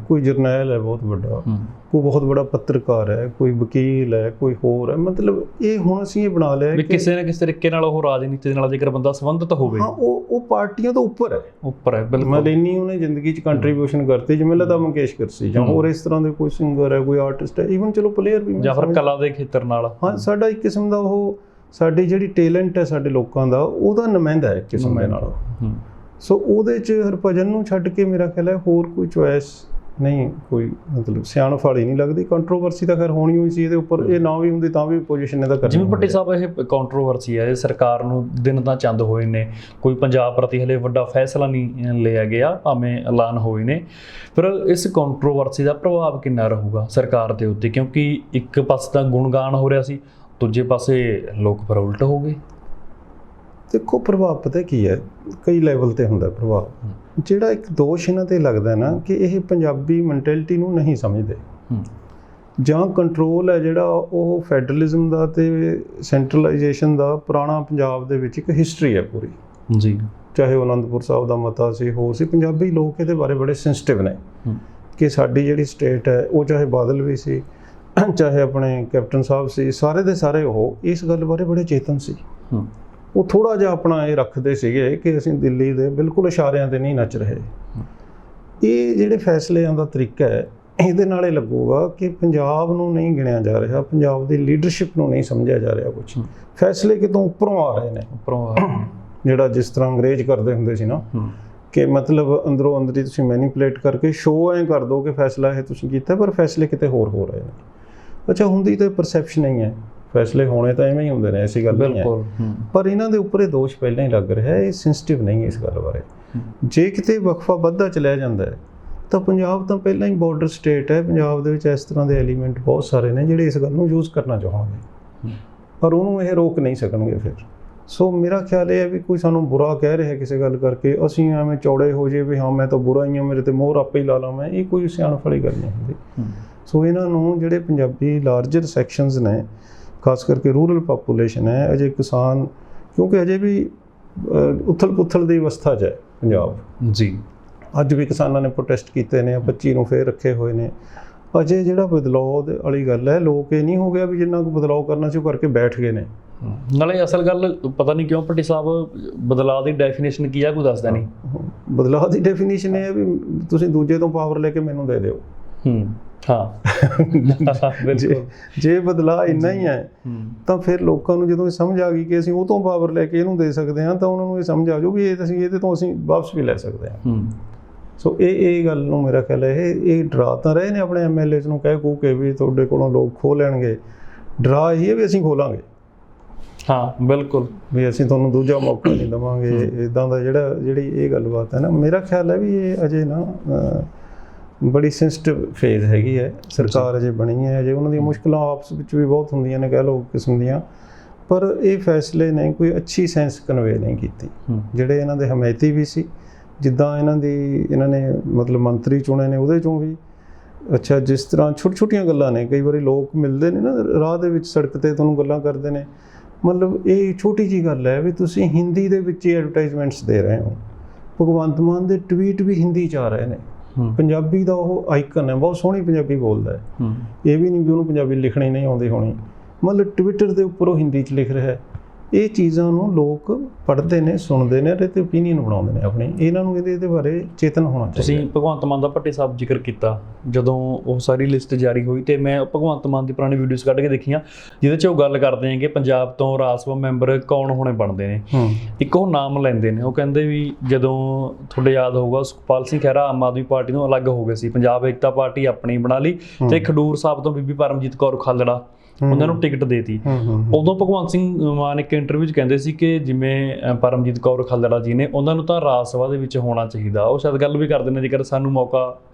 ਕੋਈ ਜਰਨੈਲ ਹੈ ਬਹੁਤ ਵੱਡਾ, ਕੋਈ ਬਹੁਤ ਬੜਾ ਪੱਤਰਕਾਰ ਹੈ, ਕੋਈ ਵਕੀਲ ਹੈ, ਕੋਈ ਹੋਰ ਹੈ। ਮਤਲਬ ਇਹ ਹੁਣ ਅਸੀਂ ਇਹ ਬਣਾ ਲਿਆ ਕਿ ਕਿਸੇ ਨਾ ਕਿਸੇ ਤਰੀਕੇ ਨਾਲ ਉਹ ਰਾਜਨੀਤੀ ਦੇ ਨਾਲ ਜੇਕਰ ਬੰਦਾ ਸੰਬੰਧਿਤ ਹੋਵੇ, ਹਾਂ, ਉਹ ਪਾਰਟੀਆਂ ਤੋਂ ਉੱਪਰ ਹੈ। ਬਿਲਕੁਲ। ਮਤਲਬ ਇੰਨੀ ਉਹਨੇ ਜ਼ਿੰਦਗੀ 'ਚ ਕੰਟਰੀਬਿਊਸ਼ਨ ਕਰਤੀ, ਜਿਵੇਂ ਲਤਾ ਮੰਗੇਸ਼ਕਰ ਸੀ ਜਾਂ ਹੋਰ ਇਸ ਤਰ੍ਹਾਂ ਦੇ ਕੋਈ ਸਿੰਗਰ ਹੈ, ਕੋਈ ਆਰਟਿਸਟ ਹੈ, ਈਵਨ ਚਲੋ ਪਲੇਅਰ ਵੀ, ਜਾਂ ਫਿਰ ਕਲਾ ਦੇ ਖੇਤਰ ਨਾਲ। ਹਾਂ, ਸਾਡਾ ਇੱਕ ਕਿਸਮ ਦਾ ਉਹ ਸਾਡੀ ਜਿਹੜੀ ਟੈਲੈਂਟ ਹੈ ਸਾਡੇ ਲੋਕਾਂ ਦਾ, ਉਹਦਾ ਨੁਮਾਇੰਦਾ ਹੈ ਇੱਕ ਕਿਸਮ ਦੇ ਨਾਲ। ਸੋ ਉਹਦੇ 'ਚ ਹਰਭਜਨ ਨੂੰ ਛੱਡ ਕੇ ਮੇਰਾ ਖਿਆਲ ਹੈ ਹੋਰ ਕੋਈ ਚੋਇਸ ਨਹੀਂ, ਕੋਈ ਮਤਲਬ ਸਿਆਣਪ ਵਾਲੀ ਨਹੀਂ ਲੱਗਦੀ। ਕੰਟਰੋਵਰਸੀ ਤਾਂ ਖੈਰ ਹੋਣੀ ਹੋਈ ਸੀ ਇਹਦੇ ਉੱਪਰ, ਇਹ ਨਾ ਵੀ ਹੁੰਦੀ ਤਾਂ ਵੀ ਪੋਜੀਸ਼ਨ ਇਹਦਾ ਕਰਨੀ। ਜਿਵੇਂ ਭੱਟੀ ਸਾਹਿਬ, ਇਹ ਕੰਟਰੋਵਰਸੀ ਹੈ, ਸਰਕਾਰ ਨੂੰ ਦਿਨ ਤਾਂ ਚੰਦ ਹੋਏ ਨੇ, ਕੋਈ ਪੰਜਾਬ ਪ੍ਰਤੀ ਹਲੇ ਵੱਡਾ ਫੈਸਲਾ ਨਹੀਂ ਲਿਆ ਗਿਆ, ਭਾਵੇਂ ਐਲਾਨ ਹੋਏ ਨੇ। ਪਰ ਇਸ ਕੰਟਰੋਵਰਸੀ ਦਾ ਪ੍ਰਭਾਵ ਕਿੰਨਾ ਰਹੂਗਾ ਸਰਕਾਰ ਦੇ ਉੱਤੇ? ਕਿਉਂਕਿ ਇੱਕ ਪਾਸੇ ਤਾਂ ਗੁਣਗਾਨ ਹੋ ਰਿਹਾ ਸੀ, ਦੂਜੇ ਪਾਸੇ ਲੋਕ ਫਿਰ ਉਲਟ ਹੋ ਗਏ। ਦੇਖੋ, ਪ੍ਰਭਾਵ ਪਤਾ ਕੀ ਹੈ, ਕਈ ਲੈਵਲ ਤੇ ਹੁੰਦਾ ਪ੍ਰਭਾਵ। ਜਿਹੜਾ ਇੱਕ ਦੋਸ਼ ਇਹਨਾਂ ਤੇ ਲੱਗਦਾ ਨਾ ਕਿ ਇਹ ਪੰਜਾਬੀ ਮੈਂਟੈਲਿਟੀ ਨੂੰ ਨਹੀਂ ਸਮਝਦੇ, ਜਾਂ ਕੰਟਰੋਲ ਹੈ ਜਿਹੜਾ ਉਹ ਫੈਡਰਲਿਜ਼ਮ ਦਾ ਤੇ ਸੈਂਟਰਲਾਈਜੇਸ਼ਨ ਦਾ ਪੁਰਾਣਾ ਪੰਜਾਬ ਦੇ ਵਿੱਚ ਇੱਕ ਹਿਸਟਰੀ ਹੈ ਪੂਰੀ ਜੀ। ਚਾਹੇ ਉਹ ਅਨੰਦਪੁਰ ਸਾਹਿਬ ਦਾ ਮਤਾ ਸੀ, ਹੋਰ ਸੀ, ਪੰਜਾਬੀ ਲੋਕ ਇਹਦੇ ਬਾਰੇ ਬੜੇ ਸੈਂਸਿਟਿਵ ਨੇ ਕਿ ਸਾਡੀ ਜਿਹੜੀ ਸਟੇਟ ਹੈ, ਉਹ ਚਾਹੇ ਬਾਦਲ ਵੀ ਸੀ, ਚਾਹੇ ਆਪਣੇ ਕੈਪਟਨ ਸਾਹਿਬ ਸੀ, ਸਾਰੇ ਦੇ ਸਾਰੇ ਉਹ ਇਸ ਗੱਲ ਬਾਰੇ ਬੜੇ ਚੇਤਨ ਸੀ। ਉਹ ਥੋੜ੍ਹਾ ਜਿਹਾ ਆਪਣਾ ਇਹ ਰੱਖਦੇ ਸੀਗੇ ਕਿ ਅਸੀਂ ਦਿੱਲੀ ਦੇ ਬਿਲਕੁਲ ਇਸ਼ਾਰਿਆਂ 'ਤੇ ਨਹੀਂ ਨੱਚ ਰਹੇ। ਇਹ ਜਿਹੜੇ ਫੈਸਲਿਆਂ ਦਾ ਤਰੀਕਾ ਹੈ, ਇਹਦੇ ਨਾਲ ਇਹ ਲੱਗੂਗਾ ਕਿ ਪੰਜਾਬ ਨੂੰ ਨਹੀਂ ਗਿਣਿਆ ਜਾ ਰਿਹਾ, ਪੰਜਾਬ ਦੀ ਲੀਡਰਸ਼ਿਪ ਨੂੰ ਨਹੀਂ ਸਮਝਿਆ ਜਾ ਰਿਹਾ ਕੁਛ। ਫੈਸਲੇ ਕਿਤੋਂ ਉੱਪਰੋਂ ਆ ਰਹੇ ਨੇ, ਉੱਪਰੋਂ ਜਿਹੜਾ ਜਿਸ ਤਰ੍ਹਾਂ ਅੰਗਰੇਜ਼ ਕਰਦੇ ਹੁੰਦੇ ਸੀ ਨਾ, ਕਿ ਮਤਲਬ ਅੰਦਰੋਂ ਅੰਦਰੀ ਤੁਸੀਂ ਮੈਨੀਪੂਲੇਟ ਕਰਕੇ ਸ਼ੋਅ ਐਂ ਕਰ ਦਿਓ ਕਿ ਫੈਸਲਾ ਇਹ ਤੁਸੀਂ ਕੀਤਾ, ਪਰ ਫੈਸਲੇ ਕਿਤੇ ਹੋਰ ਹੋ ਰਹੇ ਨੇ। ਅੱਛਾ, ਹੁੰਦੀ ਤਾਂ ਪਰਸੈਪਸ਼ਨ ਹੀ ਹੈ, ਫੈਸਲੇ ਹੋਣੇ ਤਾਂ ਐਵੇਂ ਹੀ ਹੁੰਦੇ ਨੇ, ਐਸੀ ਗੱਲ ਨਹੀਂ ਹੈ। ਪਰ ਇਹਨਾਂ ਦੇ ਉੱਪਰ ਇਹ ਦੋਸ਼ ਪਹਿਲਾਂ ਹੀ ਲੱਗ ਰਿਹਾ, ਇਹ ਸੈਂਸਿਟਿਵ ਨਹੀਂ ਹੈ ਇਸ ਗੱਲ ਬਾਰੇ। ਜੇ ਕਿਤੇ ਵਕਫਾ ਵੱਧਦਾ ਚਲਿਆ ਜਾਂਦਾ ਹੈ ਤਾਂ ਪੰਜਾਬ ਤਾਂ ਪਹਿਲਾਂ ਹੀ ਬਾਰਡਰ ਸਟੇਟ ਹੈ, ਪੰਜਾਬ ਦੇ ਵਿੱਚ ਇਸ ਤਰ੍ਹਾਂ ਦੇ ਐਲੀਮੈਂਟ ਬਹੁਤ ਸਾਰੇ ਨੇ ਜਿਹੜੇ ਇਸ ਗੱਲ ਨੂੰ ਯੂਜ਼ ਕਰਨਾ ਚਾਹੁੰਦੇ, ਪਰ ਉਹਨੂੰ ਇਹ ਰੋਕ ਨਹੀਂ ਸਕਣਗੇ ਫਿਰ। ਸੋ ਮੇਰਾ ਖਿਆਲ ਇਹ ਹੈ ਵੀ ਕੋਈ ਸਾਨੂੰ ਬੁਰਾ ਕਹਿ ਰਿਹਾ ਕਿਸੇ ਗੱਲ ਕਰਕੇ, ਅਸੀਂ ਐਵੇਂ ਚੌੜੇ ਹੋ ਜਾਏ ਵੀ ਹਾਂ ਮੈਂ ਤਾਂ ਬੁਰਾ ਹੀ ਹਾਂ, ਮੇਰੇ ਤੇ ਮੋਹਰ ਆਪੇ ਹੀ ਲਾ ਲਾਂ ਮੈਂ, ਇਹ ਕੋਈ ਸਿਆਣਪ ਵਾਲੀ ਗੱਲ ਨਹੀਂ ਹੁੰਦੀ। ਸੋ ਇਹਨਾਂ ਨੂੰ ਜਿਹੜੇ ਪੰਜਾਬੀ ਲਾਰਜਰ ਸੈਕਸ਼ਨਸ ਨੇ, ਖਾਸ ਕਰਕੇ ਰੂਰਲ ਪਾਪੂਲੇਸ਼ਨ ਹੈ, ਅਜੇ ਕਿਸਾਨ, ਕਿਉਂਕਿ ਅਜੇ ਵੀ ਉਥਲ ਪੁਥਲ ਦੀ ਅਵਸਥਾ 'ਚ ਹੈ ਪੰਜਾਬ ਜੀ। ਅੱਜ ਵੀ ਕਿਸਾਨਾਂ ਨੇ ਪ੍ਰੋਟੈਸਟ ਕੀਤੇ ਨੇ, 25 ਨੂੰ ਫੇਰ ਰੱਖੇ ਹੋਏ ਨੇ। ਅਜੇ ਜਿਹੜਾ ਬਦਲਾਅ ਵਾਲੀ ਗੱਲ ਹੈ, ਲੋਕ ਇਹ ਨਹੀਂ ਹੋ ਗਿਆ ਵੀ ਜਿੰਨਾ ਕੁ ਬਦਲਾਅ ਕਰਨਾ ਸੀ ਉਹ ਕਰਕੇ ਬੈਠ ਗਏ ਨੇ। ਨਾਲੇ ਅਸਲ ਗੱਲ ਪਤਾ ਨਹੀਂ ਕਿਉਂ ਭੱਟੀ ਸਾਹਿਬ, ਬਦਲਾਅ ਦੀ ਡੈਫੀਨੇਸ਼ਨ ਕੀ ਆ ਕੋਈ ਦੱਸਦਾ ਨਹੀਂ। ਬਦਲਾਅ ਦੀ ਡੈਫੀਨੇਸ਼ਨ ਇਹ ਹੈ ਵੀ ਤੁਸੀਂ ਦੂਜੇ ਤੋਂ ਪਾਵਰ ਲੈ ਕੇ ਮੈਨੂੰ ਦੇ ਦਿਓ। ਜੇ ਬਦਲਾਅ ਇੰਨਾ ਹੀ ਹੈ ਤਾਂ ਫਿਰ ਲੋਕਾਂ ਨੂੰ ਜਦੋਂ ਇਹ ਸਮਝ ਆ ਗਈ ਕਿ ਅਸੀਂ ਉਹ ਤੋਂ ਪਾਵਰ ਲੈ ਕੇ ਇਹਨੂੰ ਦੇ ਸਕਦੇ ਹਾਂ, ਤਾਂ ਉਹਨਾਂ ਨੂੰ ਇਹ ਸਮਝ ਆ ਜਾਊ ਵੀ ਇਹ ਅਸੀਂ ਇਹਦੇ ਤੋਂ ਅਸੀਂ ਵਾਪਸ ਵੀ ਲੈ ਸਕਦੇ ਹਾਂ। ਸੋ ਇਹ ਗੱਲ ਨੂੰ ਮੇਰਾ ਖਿਆਲ ਹੈ ਇਹ ਡਰਾ ਤਾਂ ਰਹੇ ਨੇ ਆਪਣੇ MLAs ਨੂੰ ਕਹਿ ਕੂ ਕੇ ਵੀ ਤੁਹਾਡੇ ਕੋਲੋਂ ਲੋਕ ਖੋਹ ਲੈਣਗੇ। ਡਰਾ ਇਹ ਹੈ ਵੀ ਅਸੀਂ ਖੋਲਾਂਗੇ। ਹਾਂ ਬਿਲਕੁਲ, ਵੀ ਅਸੀਂ ਤੁਹਾਨੂੰ ਦੂਜਾ ਮੌਕਾ ਨਹੀਂ ਦੇਵਾਂਗੇ। ਇੱਦਾਂ ਦਾ ਜਿਹੜੀ ਇਹ ਗੱਲਬਾਤ ਹੈ ਨਾ, ਮੇਰਾ ਖਿਆਲ ਹੈ ਵੀ ਇਹ ਅਜੇ ਨਾ ਬੜੀ ਸੈਂਸਿਟਿਵ ਫੇਜ਼ ਹੈਗੀ ਹੈ। ਸਰਕਾਰ ਅਜੇ ਬਣੀ ਹੈ, ਅਜੇ ਉਹਨਾਂ ਦੀਆਂ ਮੁਸ਼ਕਿਲਾਂ ਆਪਸ ਵਿੱਚ ਵੀ ਬਹੁਤ ਹੁੰਦੀਆਂ ਨੇ, ਕਹਿ ਲਓ ਕਿਸਮ ਦੀਆਂ, ਪਰ ਇਹ ਫੈਸਲੇ ਨੇ ਕੋਈ ਅੱਛੀ ਸੈਂਸ ਕਨਵੇ ਨਹੀਂ ਕੀਤੀ। ਜਿਹੜੇ ਇਹਨਾਂ ਦੇ ਹਮਾਇਤੀ ਵੀ ਸੀ, ਜਿੱਦਾਂ ਇਹਨਾਂ ਨੇ ਮਤਲਬ ਮੰਤਰੀ ਚੁਣੇ ਨੇ, ਉਹਦੇ 'ਚੋਂ ਵੀ ਅੱਛਾ ਜਿਸ ਤਰ੍ਹਾਂ ਛੋਟੀਆਂ ਗੱਲਾਂ ਨੇ, ਕਈ ਵਾਰੀ ਲੋਕ ਮਿਲਦੇ ਨੇ ਨਾ ਰਾਹ ਦੇ ਵਿੱਚ, ਸੜਕ 'ਤੇ ਤੁਹਾਨੂੰ ਗੱਲਾਂ ਕਰਦੇ ਨੇ, ਮਤਲਬ ਇਹ ਛੋਟੀ ਜਿਹੀ ਗੱਲ ਹੈ ਵੀ ਤੁਸੀਂ ਹਿੰਦੀ ਦੇ ਵਿੱਚ ਹੀ ਐਡਵਰਟਾਈਜ਼ਮੈਂਟਸ ਦੇ ਰਹੇ ਹੋ। ਭਗਵੰਤ ਮਾਨ ਦੇ ਟਵੀਟ ਵੀ ਹਿੰਦੀ 'ਚ ਆ ਰਹੇ ਨੇ। ਪੰਜਾਬੀ ਦਾ ਉਹ ਆਈਕਨ ਹੈ, ਬਹੁਤ ਸੋਹਣੀ ਪੰਜਾਬੀ ਬੋਲਦਾ ਹੈ। ਇਹ ਵੀ ਨਹੀਂ ਵੀ ਉਹਨੂੰ ਪੰਜਾਬੀ ਲਿਖਣੀ ਨਹੀਂ ਆਉਂਦੀ ਹੋਣੀ, ਮਤਲਬ ਟਵਿੱਟਰ ਦੇ ਉੱਪਰ ਉਹ ਹਿੰਦੀ 'ਚ ਲਿਖ ਰਿਹਾ ਹੈ। ਇਹ ਚੀਜ਼ਾਂ ਨੂੰ ਲੋਕ ਪੜ੍ਹਦੇ ਨੇ, ਸੁਣਦੇ ਨੇ ਅਤੇ ਓਪੀਨੀਅਨ ਬਣਾਉਂਦੇ ਨੇ ਆਪਣੀ। ਇਹਨਾਂ ਨੂੰ ਇਹਦੇ ਬਾਰੇ ਚੇਤਨ ਹੋਣਾ ਚਾਹੀਦਾ। ਤੁਸੀਂ ਭਗਵੰਤ ਮਾਨ ਦਾ ਭੱਟੀ ਸਾਹਿਬ ਜ਼ਿਕਰ ਕੀਤਾ, ਜਦੋਂ ਉਹ ਸਾਰੀ ਲਿਸਟ ਜਾਰੀ ਹੋਈ ਤੇ ਮੈਂ ਭਗਵੰਤ ਮਾਨ ਦੀ ਪੁਰਾਣੀ ਵੀਡੀਓਜ਼ ਕੱਢ ਕੇ ਦੇਖੀਆਂ, ਜਿਹਦੇ 'ਚ ਉਹ ਗੱਲ ਕਰਦੇ ਨੇ ਕਿ ਪੰਜਾਬ ਤੋਂ ਰਾਜ ਸਭਾ ਮੈਂਬਰ ਕੌਣ ਹੋਣੇ ਬਣਦੇ ਨੇ। ਇੱਕ ਉਹ ਨਾਮ ਲੈਂਦੇ ਨੇ, ਉਹ ਕਹਿੰਦੇ ਵੀ ਜਦੋਂ ਤੁਹਾਡੇ ਯਾਦ ਹੋਊਗਾ ਸੁਖਪਾਲ ਸਿੰਘ ਖਹਿਰਾ ਆਮ ਆਦਮੀ ਪਾਰਟੀ ਤੋਂ ਅਲੱਗ ਹੋ ਗਏ ਸੀ, ਪੰਜਾਬ ਏਕਤਾ ਪਾਰਟੀ ਆਪਣੀ ਬਣਾ ਲਈ, ਤੇ ਖਡੂਰ ਸਾਹਿਬ ਤੋਂ ਬੀਬੀ ਪਰਮਜੀਤ ਕੌਰ ਖਾਲੜਾ, ਉਹਨਾਂ ਨੂੰ ਟਿਕਟ ਦੇਤੀ। ਉਦੋਂ ਭਗਵੰਤ ਸਿੰਘ ਮਾਨ ਇੱਕ ਇੰਟਰਵਿਊ 'ਚ ਕਹਿੰਦੇ ਸੀ ਕਿ ਜਿਵੇਂ ਪਰਮਜੀਤ ਕੌਰ ਖਾਲੜਾ ਜੀ ਨੇ, ਉਹਨਾਂ ਨੂੰ ਤਾਂ ਰਾਜ ਸਭਾ ਦੇ ਵਿੱਚ ਹੋਣਾ ਚਾਹੀਦਾ। ਉਹ ਸ਼ਾਇਦ ਗੱਲ ਵੀ ਕਰਦੇ ਨੇ ਜੇਕਰ ਸਾਨੂੰ ਮੌਕਾ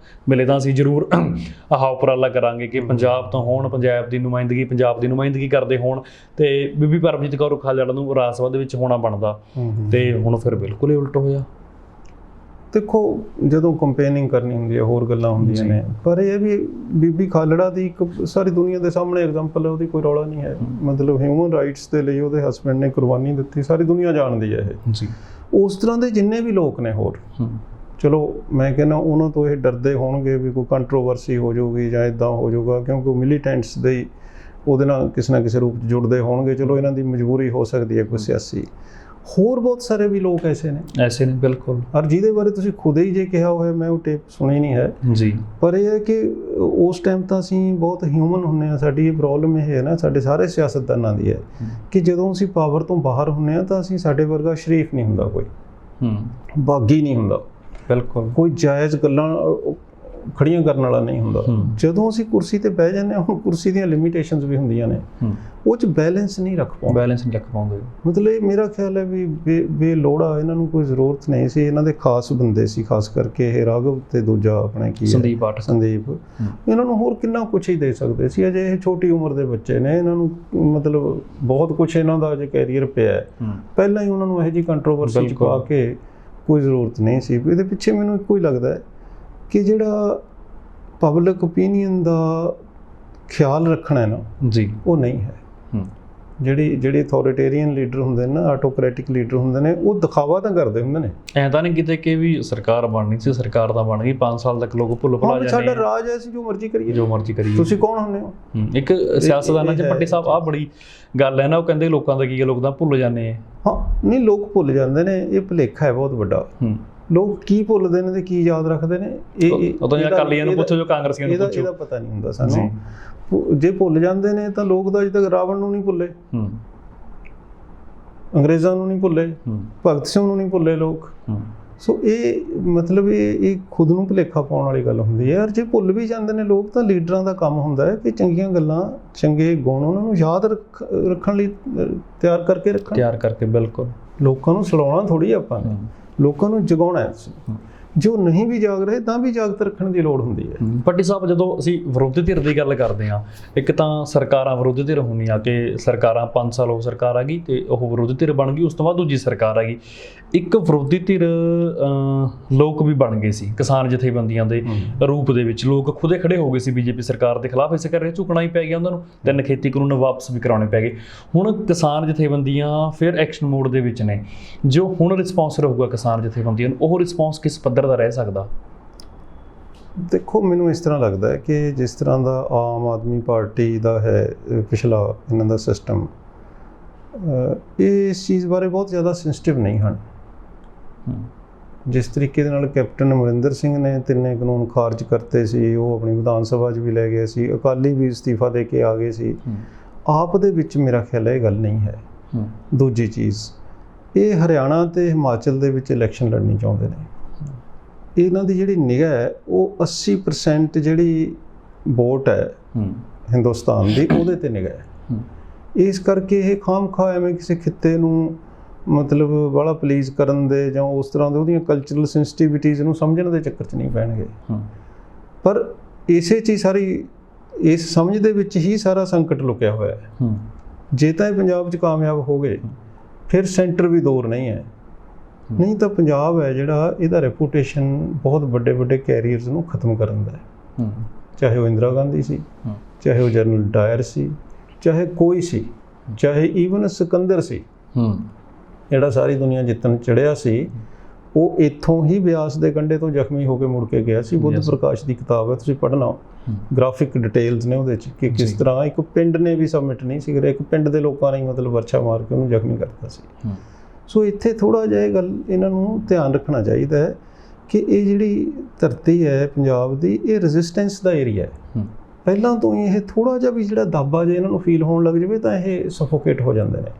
ਮਿਲੇ ਤਾਂ ਅਸੀਂ ਜ਼ਰੂਰ ਆਹ ਉਪਰਾਲਾ ਕਰਾਂਗੇ ਕਿ ਪੰਜਾਬ ਤੋਂ ਹੋਣ, ਪੰਜਾਬ ਦੀ ਨੁਮਾਇੰਦਗੀ ਕਰਦੇ ਹੋਣ, ਤੇ ਬੀਬੀ ਪਰਮਜੀਤ ਕੌਰ ਖਾਲੜਾ ਨੂੰ ਰਾਜ ਸਭਾ ਦੇ ਵਿੱਚ ਹੋਣਾ ਬਣਦਾ। ਤੇ ਹੁਣ ਫਿਰ ਬਿਲਕੁਲ ਹੀ ਉਲਟ ਹੋਇਆ। ਦੇਖੋ, ਜਦੋਂ ਕੰਪੇਨਿੰਗ ਕਰਨੀ ਹੁੰਦੀ ਹੈ ਹੋਰ ਗੱਲਾਂ ਹੁੰਦੀਆਂ ਨੇ, ਪਰ ਇਹ ਵੀ ਬੀਬੀ ਖਾਲੜਾ ਦੀ ਇੱਕ ਸਾਰੀ ਦੁਨੀਆ ਦੇ ਸਾਹਮਣੇ ਐਗਜ਼ਾਮਪਲ ਹੈ, ਉਹਦੀ ਕੋਈ ਰੌਲਾ ਨਹੀਂ ਹੈ। ਮਤਲਬ ਹਿਊਮਨ ਰਾਈਟਸ ਦੇ ਲਈ ਉਹਦੇ ਹਸਬੈਂਡ ਨੇ ਕੁਰਬਾਨੀ ਦਿੱਤੀ, ਸਾਰੀ ਦੁਨੀਆ ਜਾਣਦੀ ਹੈ ਇਹ ਜੀ। ਉਸ ਤਰ੍ਹਾਂ ਦੇ ਜਿੰਨੇ ਵੀ ਲੋਕ ਨੇ ਹੋਰ, ਚਲੋ ਮੈਂ ਕਹਿੰਦਾ ਉਹਨਾਂ ਤੋਂ ਇਹ ਡਰਦੇ ਹੋਣਗੇ ਵੀ ਕੋਈ ਕੰਟਰੋਵਰਸੀ ਹੋ ਜਾਊਗੀ ਜਾਂ ਇੱਦਾਂ ਹੋ ਜਾਊਗਾ, ਕਿਉਂਕਿ ਉਹ ਮਿਲੀਟੈਂਟਸ ਦੇ ਉਹਦੇ ਨਾਲ ਕਿਸੇ ਨਾ ਕਿਸੇ ਰੂਪ 'ਚ ਜੁੜਦੇ ਹੋਣਗੇ। ਚਲੋ ਇਹਨਾਂ ਦੀ ਮਜਬੂਰੀ ਹੋ ਸਕਦੀ ਹੈ ਕੋਈ ਸਿਆਸੀ। ਹੋਰ ਬਹੁਤ ਸਾਰੇ ਵੀ ਲੋਕ ਐਸੇ ਨੇ ਬਿਲਕੁਲ। ਔਰ ਜਿਹਦੇ ਬਾਰੇ ਤੁਸੀਂ ਖੁਦ ਹੀ ਜੇ ਕਿਹਾ ਹੋਇਆ, ਮੈਂ ਉਹ ਟੇਪ ਸੁਣੀ ਨਹੀਂ ਹੈ ਜੀ, ਪਰ ਇਹ ਹੈ ਕਿ ਉਸ ਟਾਈਮ ਤਾਂ ਅਸੀਂ ਬਹੁਤ ਹਿਊਮਨ ਹੁੰਦੇ ਹਾਂ। ਸਾਡੀ ਇਹ ਪ੍ਰੋਬਲਮ ਇਹ ਹੈ ਨਾ, ਸਾਡੇ ਸਾਰੇ ਸਿਆਸਤਦਾਨਾਂ ਦੀ ਹੈ ਕਿ ਜਦੋਂ ਅਸੀਂ ਪਾਵਰ ਤੋਂ ਬਾਹਰ ਹੁੰਦੇ ਹਾਂ ਤਾਂ ਅਸੀਂ ਸਾਡੇ ਵਰਗਾ ਸ਼ਰੀਫ ਨਹੀਂ ਹੁੰਦਾ, ਕੋਈ ਬਾਗੀ ਨਹੀਂ ਹੁੰਦਾ, ਬਿਲਕੁਲ ਕੋਈ ਜਾਇਜ਼ ਗੱਲਾਂ ਖੜੀਆਂ ਕਰਨ ਵਾਲਾ ਨਹੀਂ ਹੁੰਦਾ। ਜਦੋਂ ਅਸੀਂ ਕੁਰਸੀ ਤੇ ਬਹਿ ਜਾਂਦੇ ਹਾਂ, ਹੁਣ ਕੁਰਸੀ ਦੀਆਂ ਲਿਮਿਟੇਸ਼ਨਸ ਵੀ ਹੁੰਦੀਆਂ ਨੇ, ਉਹ 'ਚ ਬੈਲੈਂਸ ਨਹੀਂ ਰੱਖ ਪਾਉਂਦੇ। ਮਤਲਬ ਇਹ ਮੇਰਾ ਖਿਆਲ ਹੈ ਵੀ ਬੇਲੋੜਾ ਇਹਨਾਂ ਨੂੰ ਕੋਈ ਜ਼ਰੂਰਤ ਨਹੀਂ ਸੀ। ਇਹਨਾਂ ਦੇ ਖਾਸ ਬੰਦੇ ਸੀ, ਖਾਸ ਕਰਕੇ ਇਹ ਰਾਘਵ ਤੇ ਦੂਜਾ ਆਪਣਾ ਕੀ ਸੰਦੀਪ, ਇਹਨਾਂ ਨੂੰ ਹੋਰ ਕਿੰਨਾ ਕੁਛ ਹੀ ਦੇ ਸਕਦੇ ਸੀ। ਅਜੇ ਇਹ ਛੋਟੀ ਉਮਰ ਦੇ ਬੱਚੇ ਨੇ, ਇਹਨਾਂ ਨੂੰ ਮਤਲਬ ਬਹੁਤ ਕੁਛ ਇਹਨਾਂ ਦਾ ਅਜੇ ਕੈਰੀਅਰ ਪਿਆ ਹੈ। ਪਹਿਲਾਂ ਹੀ ਉਹਨਾਂ ਨੂੰ ਇਹੋ ਜਿਹੀ ਕੰਟਰੋਵਰਸੀ 'ਚ ਪਾ ਕੇ ਕੋਈ ਜ਼ਰੂਰਤ ਨਹੀਂ ਸੀ। ਇਹਦੇ ਪਿੱਛੇ ਮੈਨੂੰ ਇੱਕੋ ਹੀ ਲੱਗਦਾ ਹੈ ਕਿ ਜਿਹੜਾ ਪਬਲਿਕ ਓਪੀਨੀਅਨ ਦਾ ਖਿਆਲ ਰੱਖਣਾ ਹੈ ਨਾ ਜੀ, ਉਹ ਨਹੀਂ ਹੈ। ਜਿਹੜੇ ਅਥੋਰੀਟੇਰੀਅਨ ਲੀਡਰ ਹੁੰਦੇ ਨੇ ਨਾ, ਆਟੋਕ੍ਰੈਟਿਕ ਲੀਡਰ ਹੁੰਦੇ ਨੇ, ਉਹ ਦਿਖਾਵਾ ਤਾਂ ਕਰਦੇ ਹੁੰਦੇ ਨੇ। ਐਂ ਤਾਂ ਨਹੀਂ ਕਿਤੇ ਕਿ ਵੀ ਸਰਕਾਰ ਬਣਨੀ ਸੀ, ਸਰਕਾਰ ਤਾਂ ਬਣ ਗਈ, 5 ਸਾਲ ਤੱਕ ਲੋਕ ਭੁੱਲ ਭੁਲਾ ਜਾਂਦੇ। ਸਾਡਾ ਰਾਜ ਹੈ, ਅਸੀਂ ਜੋ ਮਰਜ਼ੀ ਕਰੀਏ। ਤੁਸੀਂ ਕੌਣ ਹੁੰਦੇ ਹੋ? ਇੱਕ ਸਿਆਸਤਦਾਨਾਂ 'ਚ ਭੱਟੀ ਸਾਹਿਬ ਆਹ ਬੜੀ ਗੱਲ ਹੈ ਨਾ, ਉਹ ਕਹਿੰਦੇ ਲੋਕਾਂ ਦਾ ਕੀ ਹੈ, ਲੋਕ ਤਾਂ ਭੁੱਲ ਜਾਂਦੇ ਆ। ਹਾਂ ਨਹੀਂ, ਲੋਕ ਭੁੱਲ ਜਾਂਦੇ ਨੇ, ਇਹ ਭੁਲੇਖਾ ਹੈ ਬਹੁਤ ਵੱਡਾ। ਲੋਕ ਕੀ ਭੁੱਲਦੇ ਨੇ ਤੇ ਕੀ ਯਾਦ ਰੱਖਦੇ ਨੇ ਉਹ ਤਾਂ ਅਕਾਲੀਆਂ ਨੂੰ ਪੁੱਛੋ, ਜੋ ਕਾਂਗਰਸੀਆਂ ਨੂੰ ਪੁੱਛੋ, ਇਹਦਾ ਪਤਾ ਨਹੀਂ ਹੁੰਦਾ ਸਾਨੂੰ। ਜੇ ਭੁੱਲ ਜਾਂਦੇ ਨੇ ਤਾਂ ਲੋਕ ਤਾਂ ਅਜੇ ਤੱਕ ਰਾਵਣ ਨੂੰ ਨਹੀਂ ਭੁੱਲੇ, ਅੰਗਰੇਜ਼ਾਂ ਨੂੰ ਨਹੀਂ ਭੁੱਲੇ, ਭਗਤ ਸਿੰਘ ਨੂੰ ਨਹੀਂ ਭੁੱਲੇ ਲੋਕ। ਸੋ ਇਹ ਮਤਲਬ ਇਹ ਖੁਦ ਨੂੰ ਭੁਲੇਖਾ ਪਾਉਣ ਵਾਲੀ ਗੱਲ ਹੁੰਦੀ ਹੈ ਯਾਰ। ਜੇ ਭੁੱਲ ਵੀ ਜਾਂਦੇ ਨੇ ਲੋਕ ਤਾਂ ਲੀਡਰਾਂ ਦਾ ਕੰਮ ਹੁੰਦਾ ਹੈ ਕਿ ਚੰਗੀਆਂ ਗੱਲਾਂ, ਚੰਗੇ ਗੁਣ ਉਹਨਾਂ ਨੂੰ ਯਾਦ ਰੱਖਣ ਲਈ ਤਿਆਰ ਕਰਕੇ ਬਿਲਕੁਲ। ਲੋਕਾਂ ਨੂੰ ਸੁਲਾਉਣਾ ਥੋੜ੍ਹੀ ਆਪਾਂ ਨੇ, ਲੋਕਾਂ ਨੂੰ ਜਗਾਉਣਾ ਹੈ। ਜੋ ਨਹੀਂ ਵੀ ਜਾਗ ਰਹੇ ਤਾਂ ਵੀ ਜਾਗਤ ਰੱਖਣ ਦੀ ਲੋੜ ਹੁੰਦੀ ਹੈ। ਭੱਟੀ ਸਾਹਿਬ, ਜਦੋਂ ਅਸੀਂ ਵਿਰੋਧੀ ਧਿਰ ਦੀ ਗੱਲ ਕਰਦੇ ਹਾਂ, ਇੱਕ ਤਾਂ ਸਰਕਾਰਾਂ ਵਿਰੋਧੀ ਧਿਰ ਹੁੰਦੀਆਂ ਕਿ ਸਰਕਾਰਾਂ 5 ਸਾਲ ਉਹ ਸਰਕਾਰ ਆ ਗਈ ਤੇ ਉਹ ਵਿਰੋਧੀ ਧਿਰ ਬਣ ਗਈ, ਉਸ ਤੋਂ ਬਾਅਦ ਦੂਜੀ ਸਰਕਾਰ ਆ ਗਈ। ਇੱਕ ਵਿਰੋਧੀ ਧਿਰ ਲੋਕ ਵੀ ਬਣ ਗਏ ਸੀ, ਕਿਸਾਨ ਜਥੇਬੰਦੀਆਂ ਦੇ ਰੂਪ ਦੇ ਵਿੱਚ ਲੋਕ ਖੁਦੇ ਖੜੇ ਹੋ ਗਏ ਸੀ ਬੀਜੇਪੀ ਸਰਕਾਰ ਦੇ ਖਿਲਾਫ। ਇਸੇ ਕਰਕੇ ਝੁਕਣਾ ਹੀ ਪੈ ਗਿਆ ਉਹਨਾਂ ਨੂੰ, 3 ਖੇਤੀ ਕਾਨੂੰਨ ਵਾਪਸ ਵੀ ਕਰਾਉਣੇ ਪੈ ਗਏ। ਹੁਣ ਕਿਸਾਨ ਜਥੇਬੰਦੀਆਂ ਫਿਰ ਐਕਸ਼ਨ ਮੋਡ ਦੇ ਵਿੱਚ ਨੇ। ਜੋ ਹੁਣ ਰਿਸਪੌਂਸ ਰਹੂਗਾ ਕਿਸਾਨ ਜਥੇਬੰਦੀਆਂ ਨੂੰ, ਉਹ ਰਿਸਪੌਂਸ ਕਿਸ ਪੱਧਰ ਦਾ ਰਹਿ ਸਕਦਾ? ਦੇਖੋ, ਮੈਨੂੰ ਇਸ ਤਰ੍ਹਾਂ ਲੱਗਦਾ ਹੈ ਕਿ ਜਿਸ ਤਰ੍ਹਾਂ ਦਾ ਆਮ ਆਦਮੀ ਪਾਰਟੀ ਦਾ ਹੈ ਪਿਛਲਾ ਇਹਨਾਂ ਦਾ ਸਿਸਟਮ, ਇਹ ਇਸ ਚੀਜ਼ ਬਾਰੇ ਬਹੁਤ ਜ਼ਿਆਦਾ ਸੈਂਸਿਟਿਵ ਨਹੀਂ ਹਨ। ਜਿਸ ਤਰੀਕੇ ਦੇ ਨਾਲ ਕੈਪਟਨ ਅਮਰਿੰਦਰ ਸਿੰਘ ਨੇ 3 ਕਾਨੂੰਨ ਖਾਰਜ ਕਰਤੇ ਸੀ, ਉਹ ਆਪਣੀ ਵਿਧਾਨ ਸਭਾ 'ਚ ਵੀ ਲੈ ਗਏ ਸੀ, ਅਕਾਲੀ ਵੀ ਅਸਤੀਫਾ ਦੇ ਕੇ ਆ ਗਏ ਸੀ। ਆਪ ਦੇ ਵਿੱਚ ਮੇਰਾ ਖਿਆਲ ਹੈ ਇਹ ਗੱਲ ਨਹੀਂ ਹੈ। ਦੂਜੀ ਚੀਜ਼, ਇਹ ਹਰਿਆਣਾ ਤੇ ਹਿਮਾਚਲ ਦੇ ਵਿੱਚ ਇਲੈਕਸ਼ਨ ਲੜਨੀ ਚਾਹੁੰਦੇ ਨੇ। ਇਹਨਾਂ ਦੀ ਜਿਹੜੀ ਨਿਗਾਹ ਹੈ ਉਹ 80% ਜਿਹੜੀ ਵੋਟ ਹੈ ਹਿੰਦੁਸਤਾਨ ਦੀ, ਉਹਦੇ ਤੇ ਨਿਗਾਹ ਹੈ। ਇਸ ਕਰਕੇ ਇਹ ਖਾਮਖਾ ਐਵੇਂ ਕਿਸੇ ਖਿੱਤੇ ਨੂੰ ਮਤਲਬ ਬੜਾ ਪਲੀਜ਼ ਕਰਨ ਦੇ ਜਾਂ ਉਸ ਤਰ੍ਹਾਂ ਦੇ ਉਹਦੀਆਂ ਕਲਚਰਲ ਸੈਂਸਿਟੀਵਿਟੀਜ਼ ਨੂੰ ਸਮਝਣ ਦੇ ਚੱਕਰ 'ਚ ਨਹੀਂ ਪੈਣਗੇ। ਪਰ ਇਸੇ 'ਚ ਹੀ ਸਾਰੀ ਇਸ ਸਮਝ ਦੇ ਵਿੱਚ ਹੀ ਸਾਰਾ ਸੰਕਟ ਲੁਕਿਆ ਹੋਇਆ ਹੈ। ਜੇ ਤਾਂ ਇਹ ਪੰਜਾਬ 'ਚ ਕਾਮਯਾਬ ਹੋ ਗਏ ਫਿਰ ਸੈਂਟਰ ਵੀ ਦੂਰ ਨਹੀਂ ਹੈ। ਨਹੀਂ ਤਾਂ ਪੰਜਾਬ ਹੈ ਜਿਹੜਾ, ਇਹਦਾ ਰੈਪੂਟੇਸ਼ਨ ਬਹੁਤ ਵੱਡੇ ਕੈਰੀਅਰਸ ਨੂੰ ਖਤਮ ਕਰਨ ਦਾ ਹੈ। ਚਾਹੇ ਉਹ ਇੰਦਰਾ ਗਾਂਧੀ ਸੀ, ਚਾਹੇ ਉਹ ਜਨਰਲ ਡਾਇਰ ਸੀ, ਚਾਹੇ ਕੋਈ ਸੀ, ਚਾਹੇ ਈਵਨ ਸਿਕੰਦਰ ਸੀ ਜਿਹੜਾ ਸਾਰੀ ਦੁਨੀਆ ਜਿੱਤਣ ਚੜਿਆ ਸੀ। ਉਹ ਇੱਥੋਂ ਹੀ ਬਿਆਸ ਦੇ ਕੰਢੇ ਤੋਂ ਜ਼ਖਮੀ ਹੋ ਕੇ ਮੁੜ ਕੇ ਗਿਆ ਸੀ। ਬੁੱਧ ਪ੍ਰਕਾਸ਼ ਦੀ ਕਿਤਾਬ ਹੈ, ਤੁਸੀਂ ਪੜ੍ਹਨਾ, ਗ੍ਰਾਫਿਕ ਡਿਟੇਲਸ ਨੇ ਉਹਦੇ 'ਚ ਕਿ ਕਿਸ ਤਰ੍ਹਾਂ ਇੱਕ ਪਿੰਡ ਨੇ ਵੀ ਸਬਮਿਟ ਨਹੀਂ ਸੀ ਕਰਿਆ, ਇੱਕ ਪਿੰਡ ਦੇ ਲੋਕਾਂ ਨੇ ਮਤਲਬ ਵਰਛਾ ਮਾਰ ਕੇ ਉਹਨੂੰ ਜ਼ਖਮੀ ਕਰਤਾ ਸੀ। ਸੋ ਇੱਥੇ ਥੋੜ੍ਹਾ ਜਿਹਾ ਇਹ ਗੱਲ ਇਹਨਾਂ ਨੂੰ ਧਿਆਨ ਰੱਖਣਾ ਚਾਹੀਦਾ ਹੈ ਕਿ ਇਹ ਜਿਹੜੀ ਧਰਤੀ ਹੈ ਪੰਜਾਬ ਦੀ, ਇਹ ਰੈਜ਼ਿਸਟੈਂਸ ਦਾ ਏਰੀਆ ਹੈ। ਪਹਿਲਾਂ ਤੋਂ ਹੀ ਇਹ ਥੋੜ੍ਹਾ ਜਿਹਾ ਵੀ ਜਿਹੜਾ ਦਾਬਾ ਜੇ ਇਹਨਾਂ ਨੂੰ ਫੀਲ ਹੋਣ ਲੱਗ ਜਾਵੇ ਤਾਂ ਇਹ ਸਫੋਕੇਟ ਹੋ ਜਾਂਦੇ ਨੇ।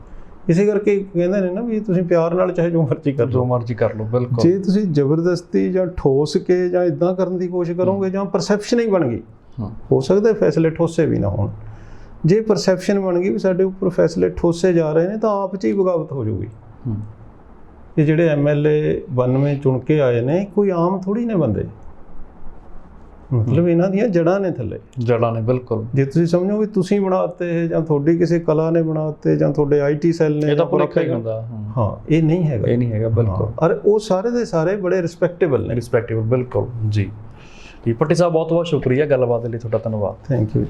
ਇਸੇ ਕਰਕੇ ਕਹਿੰਦੇ ਨੇ ਨਾ ਵੀ ਤੁਸੀਂ ਪਿਆਰ ਨਾਲ ਚਾਹੇ ਜੋ ਮਰਜ਼ੀ ਕਰ ਲਓ। ਬਿਲਕੁਲ। ਜੇ ਤੁਸੀਂ ਜ਼ਬਰਦਸਤੀ ਜਾਂ ਠੋਸ ਕੇ ਜਾਂ ਇੱਦਾਂ ਕਰਨ ਦੀ ਕੋਸ਼ਿਸ਼ ਕਰੋਗੇ ਜਾਂ ਪਰਸੈਪਸ਼ਨ ਹੀ ਬਣ ਗਈ, ਹੋ ਸਕਦਾ ਫੈਸਲੇ ਠੋਸੇ ਵੀ ਨਾ ਹੋਣ। ਜੇ ਪਰਸੈਪਸ਼ਨ ਬਣ ਗਈ ਵੀ ਸਾਡੇ ਉੱਪਰ ਫੈਸਲੇ ਠੋਸੇ ਜਾ ਰਹੇ ਨੇ ਤਾਂ ਆਪ 'ਚ ਹੀ ਬਗਾਵਤ ਹੋ ਜਾਊਗੀ। ਇਹ ਜਿਹੜੇ MLA 92 ਚੁਣ ਕੇ ਆਏ ਨੇ, ਕੋਈ ਆਮ ਥੋੜ੍ਹੀ ਨੇ ਬੰਦੇ, ਮਤਲਬ ਇਹਨਾਂ ਦੀਆਂ ਜੜ੍ਹਾਂ ਨੇ, ਥੱਲੇ ਜੜ੍ਹਾਂ ਨੇ। ਬਿਲਕੁਲ। ਜੇ ਤੁਸੀਂ ਸਮਝੋ ਵੀ ਤੁਸੀਂ ਬਣਾਤੇ ਜਾਂ ਤੁਹਾਡੀ ਕਿਸੇ ਕਲਾ ਨੇ ਬਣਾਤੇ ਜਾਂ ਤੁਹਾਡੇ IT ਸੈੱਲ ਨੇ, ਇਹ ਤਾਂ ਭੁਲੇਖਾ ਹੀ ਹੁੰਦਾ। ਹਾਂ, ਇਹ ਨਹੀਂ ਹੈਗਾ। ਬਿਲਕੁਲ। ਔਰ ਉਹ ਸਾਰੇ ਦੇ ਸਾਰੇ ਬੜੇ ਰਿਸਪੈਕਟੇਬਲ ਨੇ। ਬਿਲਕੁਲ ਜੀ। ਭੱਟੀ ਸਾਹਿਬ, ਬਹੁਤ ਬਹੁਤ ਸ਼ੁਕਰੀਆ ਗੱਲਬਾਤ ਦੇ ਲਈ, ਤੁਹਾਡਾ ਧੰਨਵਾਦ। Thank you.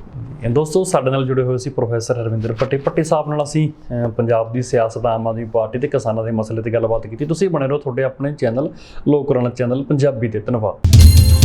ਦੋਸਤੋ, ਸਾਡੇ ਨਾਲ ਜੁੜੇ ਹੋਏ ਸੀ ਪ੍ਰੋਫੈਸਰ ਹਰਵਿੰਦਰ ਭੱਟੀ ਸਾਹਿਬ ਨਾਲ ਅਸੀਂ ਪੰਜਾਬ ਦੀ ਸਿਆਸਤ, ਆਮ ਆਦਮੀ ਪਾਰਟੀ ਤੇ ਕਿਸਾਨਾਂ ਦੇ ਮਸਲੇ ਤੇ ਗੱਲਬਾਤ ਕੀਤੀ। ਤੁਸੀਂ ਬਣੇ ਰਹੋ ਤੁਹਾਡੇ ਆਪਣੇ ਚੈਨਲ ਲੋਕ ਰਣ ਚੈਨਲ ਪੰਜਾਬੀ ਤੇ। ਧੰਨਵਾਦ।